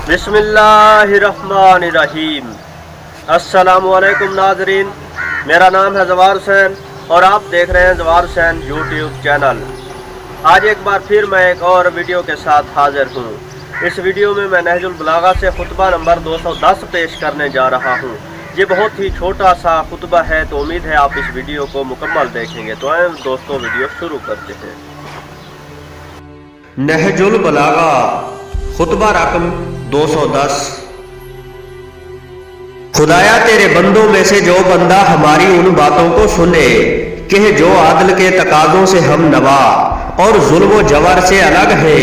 बिस्मिल्लाहिर्रहमानिर्रहीम। अस्सलामुअलैकुम नाज़रीन, मेरा नाम है ज़वार हुसैन और आप देख रहे हैं ज़वार हुसैन यूट्यूब चैनल। आज एक बार फिर मैं एक और वीडियो के साथ हाज़िर हूँ। इस वीडियो में मैं नहजुल बलागा से खुतबा नंबर 210 पेश करने जा रहा हूँ। ये बहुत ही छोटा सा खुतबा है, तो उम्मीद है आप इस वीडियो को मुकम्मल देखेंगे। तो आइए दोस्तों वीडियो शुरू करते हैं। नहजुल बलागा खुतबा रकम 210। खुदाया तेरे बंदों में से जो बंदा हमारी उन बातों को सुने कि जो आदल के तकाज़ों से हम नवा और जुल्म जवर से अलग है,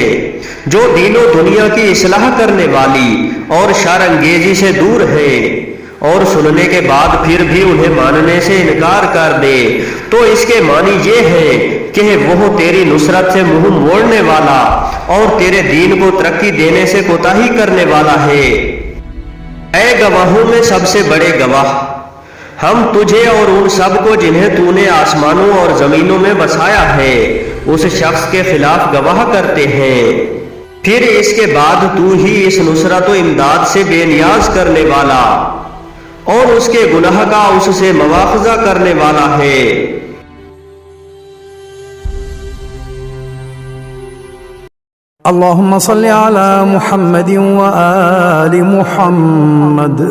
जो दीनो दुनिया की इस्लाह करने वाली और शरअंगेजी से दूर है, और सुनने के बाद फिर भी उन्हें मानने से इनकार कर दे, तो इसके मानी ये है कि वो तेरी नुसरत से मुंह मोड़ने वाला और तेरे दीन को तरक्की देने से कोताही करने वाला है। ऐ गवाहों में सबसे बड़े गवाह, हम तुझे और उन सब को जिन्हें तूने आसमानों और जमीनों में बसाया है उस शख्स के खिलाफ गवाह करते हैं। फिर इसके बाद तू ही इस नुसरत व इमदाद से बेनियाज करने वाला और उसके गुनाह का उससे मुआवजा करने वाला है। अल्लाहुम्मा सल्ली अला मुहम्मदिन व आलि मुहम्मद।